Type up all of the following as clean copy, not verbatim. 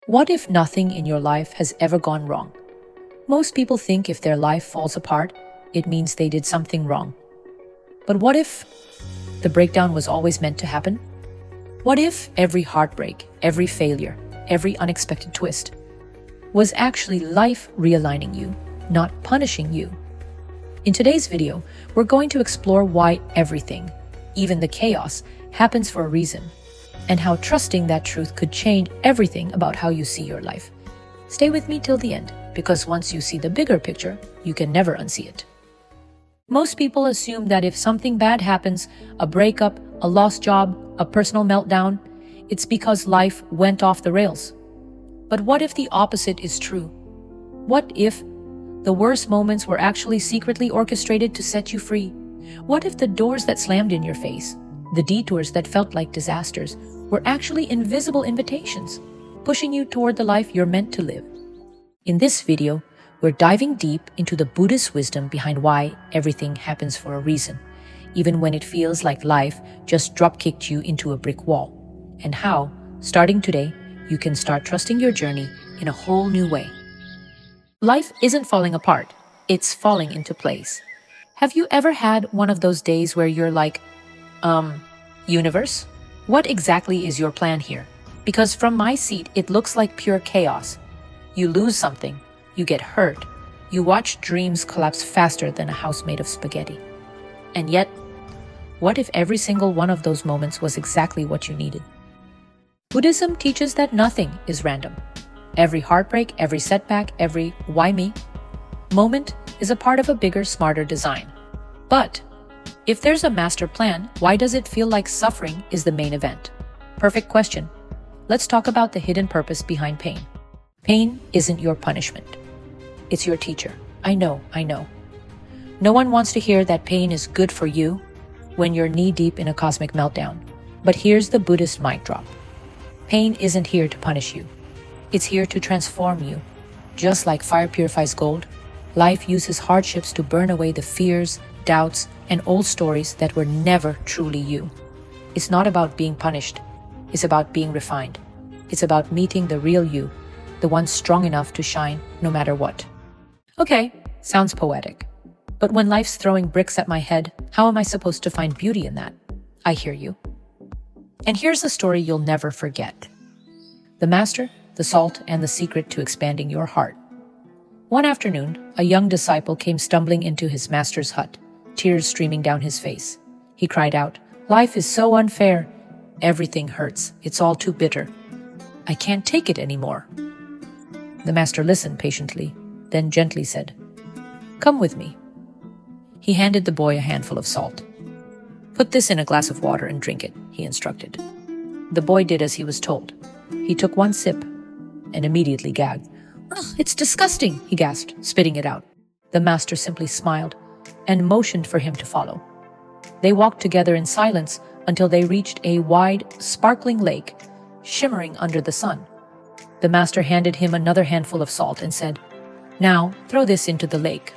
What if nothing in your life has ever gone wrong? Most people think if their life falls apart, it means they did something wrong. But what if the breakdown was always meant to happen? What if every heartbreak, every failure, every unexpected twist was actually life realigning you, not punishing you? In today's video, we're going to explore why everything, even the chaos, happens for a reason, and how trusting that truth could change everything about how you see your life. Stay with me till the end, because once you see the bigger picture, you can never unsee it. Most people assume that if something bad happens, a breakup, a lost job, a personal meltdown, it's because life went off the rails. But what if the opposite is true? What if the worst moments were actually secretly orchestrated to set you free? What if the doors that slammed in your face, the detours that felt like disasters, were actually invisible invitations, pushing you toward the life you're meant to live? In this video, we're diving deep into the Buddhist wisdom behind why everything happens for a reason, even when it feels like life just drop-kicked you into a brick wall, and how, starting today, you can start trusting your journey in a whole new way. Life isn't falling apart, it's falling into place. Have you ever had one of those days where you're like, universe, what exactly is your plan here? Because from my seat, it looks like pure chaos. You lose something, you get hurt, you watch dreams collapse faster than a house made of spaghetti. And yet, what if every single one of those moments was exactly what you needed? Buddhism teaches that nothing is random. Every heartbreak, every setback, every why me moment is a part of a bigger, smarter design. But if there's a master plan, why does it feel like suffering is the main event? Perfect question. Let's talk about the hidden purpose behind pain. Pain isn't your punishment. It's your teacher. I know. No one wants to hear that pain is good for you when you're knee-deep in a cosmic meltdown. But here's the Buddhist mic drop. Pain isn't here to punish you. It's here to transform you. Just like fire purifies gold, life uses hardships to burn away the fears, doubts, and old stories that were never truly you. It's not about being punished. It's about being refined. It's about meeting the real you, the one strong enough to shine no matter what. Okay, sounds poetic. But when life's throwing bricks at my head, how am I supposed to find beauty in that? I hear you. And here's a story you'll never forget. The master, the salt, and the secret to expanding your heart. One afternoon, a young disciple came stumbling into his master's hut, tears streaming down his face. He cried out, "Life is so unfair. Everything hurts. It's all too bitter. I can't take it anymore." The master listened patiently, then gently said, "Come with me." He handed the boy a handful of salt. "Put this in a glass of water and drink it," he instructed. The boy did as he was told. He took one sip and immediately gagged. "Ugh, it's disgusting," he gasped, spitting it out. The master simply smiled and motioned for him to follow. They walked together in silence until they reached a wide, sparkling lake, shimmering under the sun. The master handed him another handful of salt and said, "Now throw this into the lake."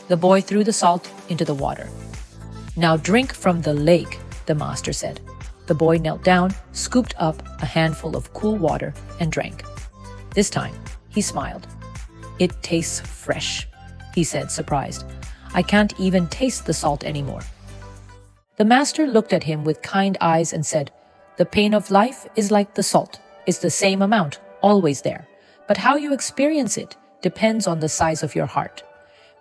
The boy threw the salt into the water. "Now drink from the lake," the master said. The boy knelt down, scooped up a handful of cool water, and drank. This time, he smiled. "It tastes fresh," he said, surprised. "I can't even taste the salt anymore." The master looked at him with kind eyes and said, "The pain of life is like the salt. It's the same amount, always there. But how you experience it depends on the size of your heart.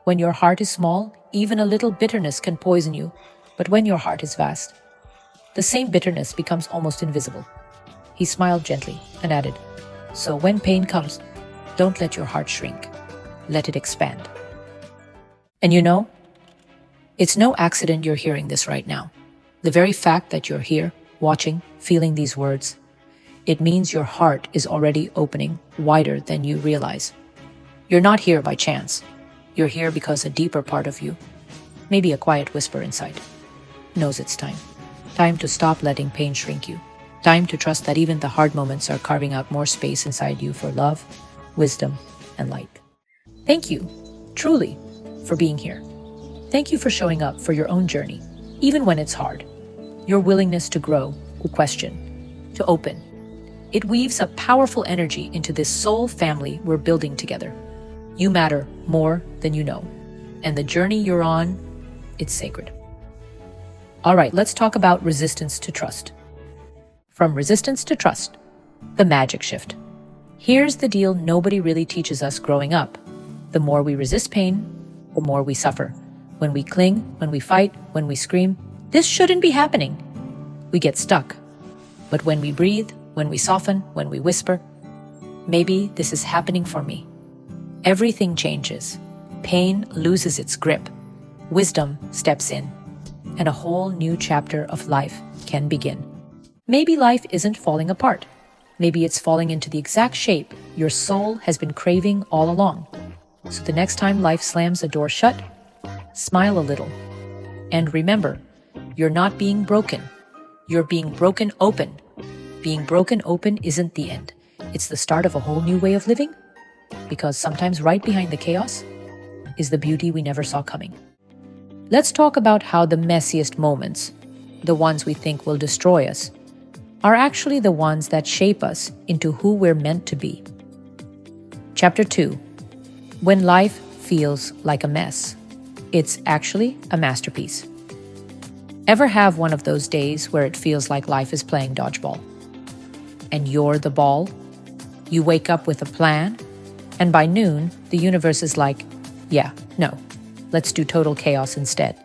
When your heart is small, even a little bitterness can poison you. But when your heart is vast, the same bitterness becomes almost invisible." He smiled gently and added, "So when pain comes, don't let your heart shrink. Let it expand." And you know, it's no accident you're hearing this right now. The very fact that you're here, watching, feeling these words, it means your heart is already opening wider than you realize. You're not here by chance. You're here because a deeper part of you, maybe a quiet whisper inside, knows it's time. Time to stop letting pain shrink you. Time to trust that even the hard moments are carving out more space inside you for love, wisdom, and light. Thank you, truly, for being here. Thank you for showing up for your own journey, even when it's hard. Your willingness to grow, to question, to open. It weaves a powerful energy into this soul family we're building together. You matter more than you know. And the journey you're on, it's sacred. All right, let's talk about resistance to trust. From resistance to trust, the magic shift. Here's the deal nobody really teaches us growing up. The more we resist pain, the more we suffer. When we cling, when we fight, when we scream, this shouldn't be happening. We get stuck. But when we breathe, when we soften, when we whisper, maybe this is happening for me. Everything changes. Pain loses its grip. Wisdom steps in. And a whole new chapter of life can begin. Maybe life isn't falling apart. Maybe it's falling into the exact shape your soul has been craving all along. So the next time life slams a door shut, smile a little. And remember, you're not being broken. You're being broken open. Being broken open isn't the end. It's the start of a whole new way of living. Because sometimes right behind the chaos is the beauty we never saw coming. Let's talk about how the messiest moments, the ones we think will destroy us, are actually the ones that shape us into who we're meant to be. Chapter 2. When life feels like a mess, it's actually a masterpiece. Ever have one of those days where it feels like life is playing dodgeball? And you're the ball? You wake up with a plan, and by noon, the universe is like, yeah, no, let's do total chaos instead.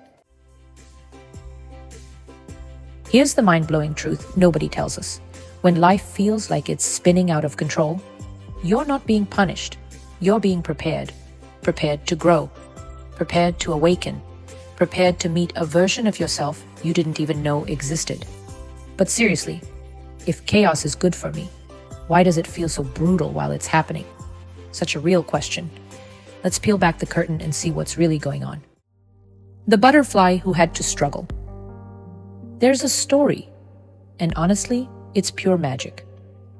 Here's the mind-blowing truth nobody tells us. When life feels like it's spinning out of control, you're not being punished. You're being prepared. Prepared to grow. Prepared to awaken. Prepared to meet a version of yourself you didn't even know existed. But seriously, if chaos is good for me, why does it feel so brutal while it's happening? Such a real question. Let's peel back the curtain and see what's really going on. The butterfly who had to struggle. There's a story, and honestly, it's pure magic.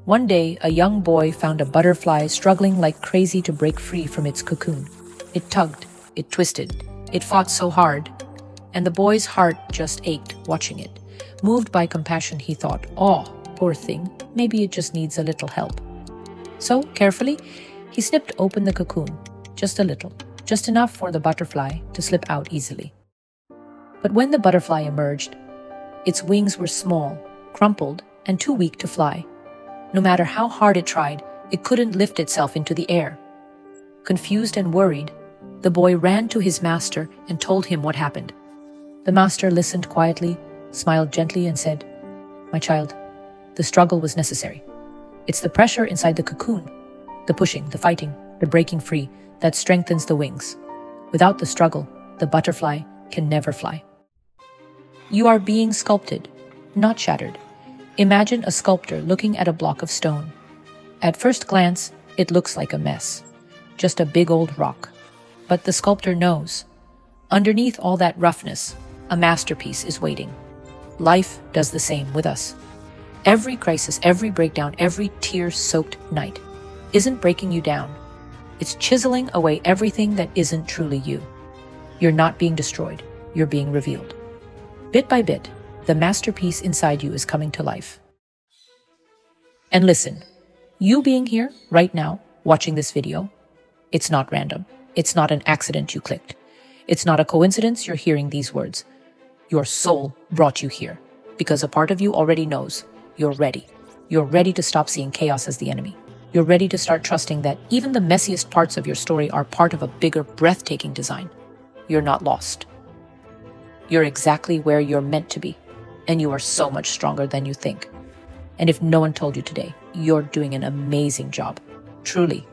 One day, a young boy found a butterfly struggling like crazy to break free from its cocoon. It tugged, it twisted, it fought so hard, and the boy's heart just ached watching it. Moved by compassion, he thought, "Oh, poor thing, maybe it just needs a little help." So, carefully, he snipped open the cocoon, just a little, just enough for the butterfly to slip out easily. But when the butterfly emerged, its wings were small, crumpled, and too weak to fly. No matter how hard it tried, it couldn't lift itself into the air. Confused and worried, the boy ran to his master and told him what happened. The master listened quietly, smiled gently, and said, "My child, the struggle was necessary. It's the pressure inside the cocoon, the pushing, the fighting, the breaking free, that strengthens the wings. Without the struggle, the butterfly can never fly." You are being sculpted, not shattered. Imagine a sculptor looking at a block of stone. At first glance, it looks like a mess, just a big old rock. But the sculptor knows, underneath all that roughness, a masterpiece is waiting. Life does the same with us. Every crisis, every breakdown, every tear-soaked night isn't breaking you down. It's chiseling away everything that isn't truly you. You're not being destroyed, you're being revealed. Bit by bit, the masterpiece inside you is coming to life. And listen, you being here right now, watching this video, it's not random. It's not an accident you clicked. It's not a coincidence you're hearing these words. Your soul brought you here because a part of you already knows you're ready. You're ready to stop seeing chaos as the enemy. You're ready to start trusting that even the messiest parts of your story are part of a bigger, breathtaking design. You're not lost. You're exactly where you're meant to be, and you are so much stronger than you think. And if no one told you today, you're doing an amazing job. Truly.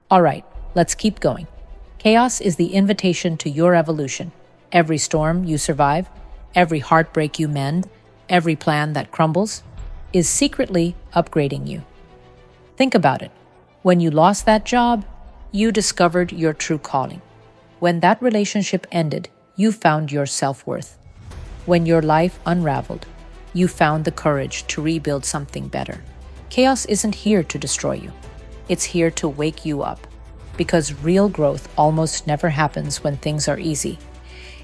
All right, let's keep going. Chaos is the invitation to your evolution. Every storm you survive, every heartbreak you mend, every plan that crumbles, is secretly upgrading you. Think about it. When you lost that job, you discovered your true calling. When that relationship ended, you found your self-worth. When your life unraveled, you found the courage to rebuild something better. Chaos isn't here to destroy you. It's here to wake you up. Because real growth almost never happens when things are easy.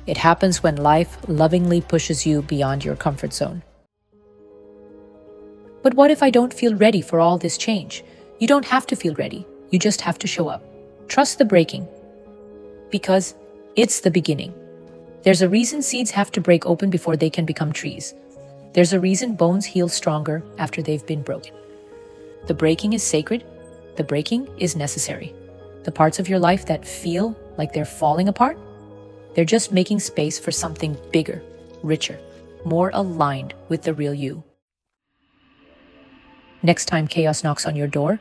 It happens when life lovingly pushes you beyond your comfort zone. But what if I don't feel ready for all this change? You don't have to feel ready. You just have to show up. Trust the breaking. Because it's the beginning. There's a reason seeds have to break open before they can become trees. There's a reason bones heal stronger after they've been broken. The breaking is sacred. The breaking is necessary. The parts of your life that feel like they're falling apart, they're just making space for something bigger, richer, more aligned with the real you. Next time chaos knocks on your door,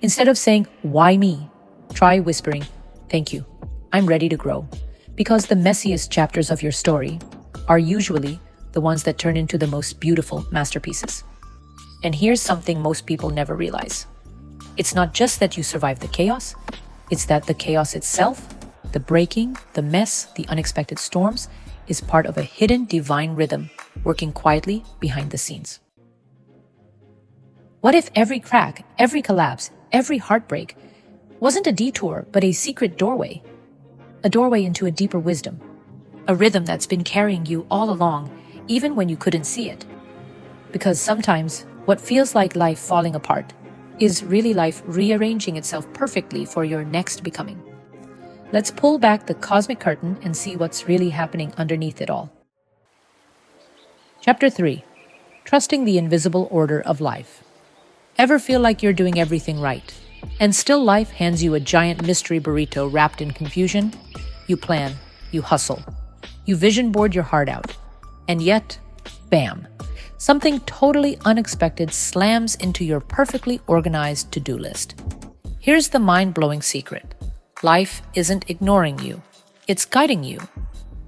instead of saying, "Why me?" try whispering, "Thank you. I'm ready to grow." Because the messiest chapters of your story are usually the ones that turn into the most beautiful masterpieces. And here's something most people never realize. It's not just that you survived the chaos, it's that the chaos itself, the breaking, the mess, the unexpected storms, is part of a hidden divine rhythm working quietly behind the scenes. What if every crack, every collapse, every heartbreak wasn't a detour, but a secret doorway? A doorway into a deeper wisdom. A rhythm that's been carrying you all along, even when you couldn't see it. Because sometimes, what feels like life falling apart is really life rearranging itself perfectly for your next becoming. Let's pull back the cosmic curtain and see what's really happening underneath it all. Chapter 3. Trusting the Invisible Order of Life. Ever feel like you're doing everything right, and still life hands you a giant mystery burrito wrapped in confusion? You plan, you hustle, you vision board your heart out, and yet, bam, something totally unexpected slams into your perfectly organized to-do list. Here's the mind-blowing secret. Life isn't ignoring you. It's guiding you.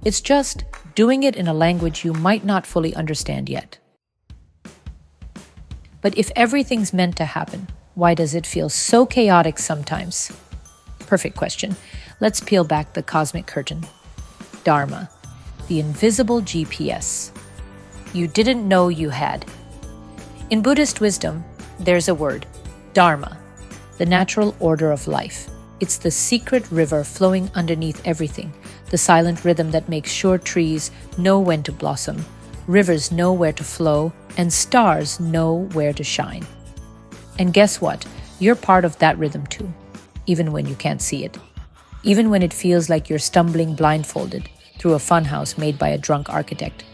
It's just doing it in a language you might not fully understand yet. But if everything's meant to happen, why does it feel so chaotic sometimes? Perfect question. Let's peel back the cosmic curtain. Dharma, the invisible GPS. You didn't know you had. In Buddhist wisdom, there's a word, Dharma, the natural order of life. It's the secret river flowing underneath everything, the silent rhythm that makes sure trees know when to blossom, rivers know where to flow, and stars know where to shine. And guess what? You're part of that rhythm too, even when you can't see it. Even when it feels like you're stumbling blindfolded through a funhouse made by a drunk architect,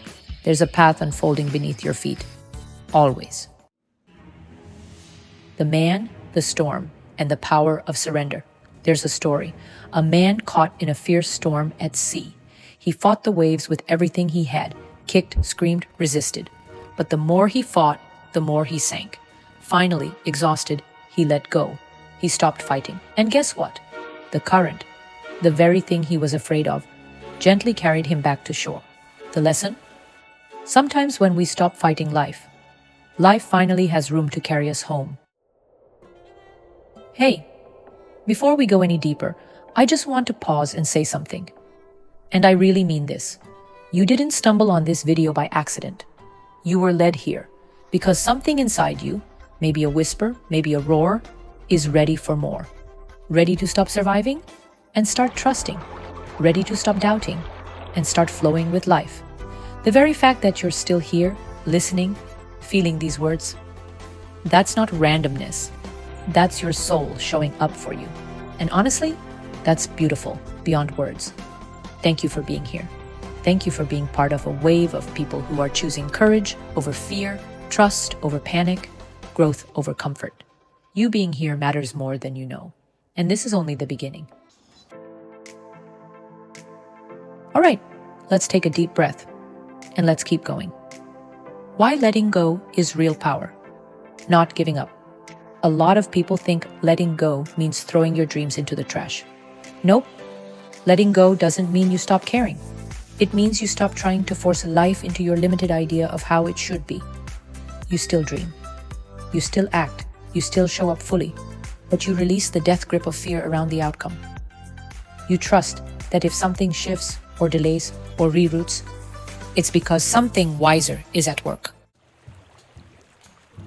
there's a path unfolding beneath your feet. Always. The man, the storm, and the power of surrender. There's a story. A man caught in a fierce storm at sea. He fought the waves with everything he had, kicked, screamed, resisted. But the more he fought, the more he sank. Finally, exhausted, he let go. He stopped fighting. And guess what? The current, the very thing he was afraid of, gently carried him back to shore. The lesson? Sometimes when we stop fighting life, life finally has room to carry us home. Hey, before we go any deeper, I just want to pause and say something. And I really mean this. You didn't stumble on this video by accident. You were led here because something inside you, maybe a whisper, maybe a roar, is ready for more. Ready to stop surviving and start trusting. Ready to stop doubting and start flowing with life. The very fact that you're still here, listening, feeling these words, that's not randomness. That's your soul showing up for you. And honestly, that's beautiful beyond words. Thank you for being here. Thank you for being part of a wave of people who are choosing courage over fear, trust over panic, growth over comfort. You being here matters more than you know. And this is only the beginning. All right, let's take a deep breath and let's keep going. Why letting go is real power, not giving up. A lot of people think letting go means throwing your dreams into the trash. Nope. Letting go doesn't mean you stop caring. It means you stop trying to force life into your limited idea of how it should be. You still dream. You still act. You still show up fully. But you release the death grip of fear around the outcome. You trust that if something shifts or delays or reroutes, it's because something wiser is at work.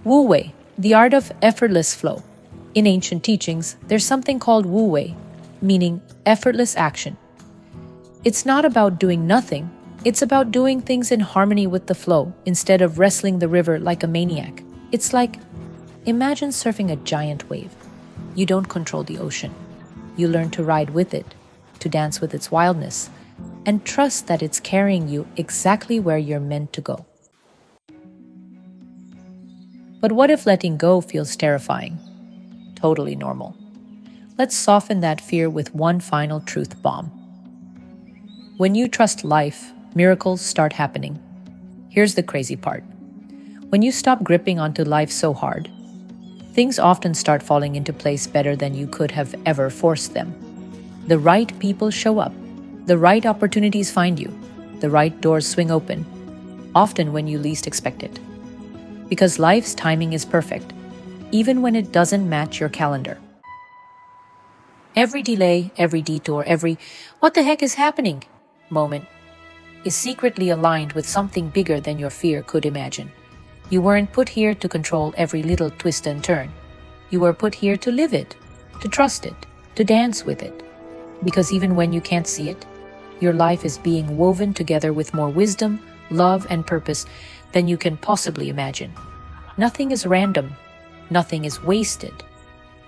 Wu Wei, the art of effortless flow. In ancient teachings, there's something called Wu Wei, meaning effortless action. It's not about doing nothing, it's about doing things in harmony with the flow instead of wrestling the river like a maniac. It's like, imagine surfing a giant wave. You don't control the ocean. You learn to ride with it, to dance with its wildness, and trust that it's carrying you exactly where you're meant to go. But what if letting go feels terrifying? Totally normal. Let's soften that fear with one final truth bomb. When you trust life, miracles start happening. Here's the crazy part. When you stop gripping onto life so hard, things often start falling into place better than you could have ever forced them. The right people show up. The right opportunities find you. The right doors swing open, often when you least expect it. Because life's timing is perfect, even when it doesn't match your calendar. Every delay, every detour, every "what the heck is happening" moment is secretly aligned with something bigger than your fear could imagine. You weren't put here to control every little twist and turn. You were put here to live it, to trust it, to dance with it. Because even when you can't see it, your life is being woven together with more wisdom, love, and purpose than you can possibly imagine. Nothing is random. Nothing is wasted.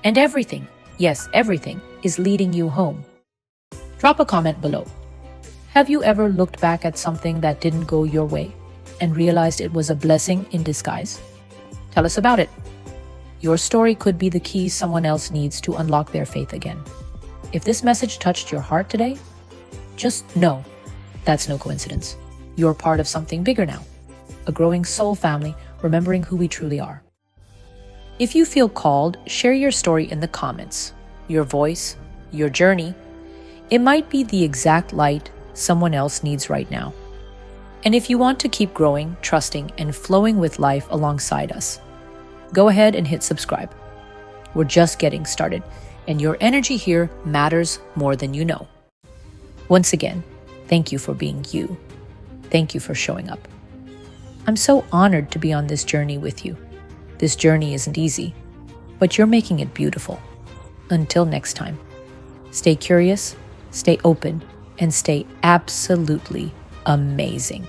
And everything, yes, everything, is leading you home. Drop a comment below. Have you ever looked back at something that didn't go your way and realized it was a blessing in disguise? Tell us about it. Your story could be the key someone else needs to unlock their faith again. If this message touched your heart today, just know that's no coincidence. You're part of something bigger now, a growing soul family, remembering who we truly are. If you feel called, share your story in the comments. Your voice, your journey. It might be the exact light someone else needs right now. And if you want to keep growing, trusting, and flowing with life alongside us, go ahead and hit subscribe. We're just getting started, and your energy here matters more than you know. Once again, thank you for being you. Thank you for showing up. I'm so honored to be on this journey with you. This journey isn't easy, but you're making it beautiful. Until next time, stay curious, stay open, and stay absolutely amazing.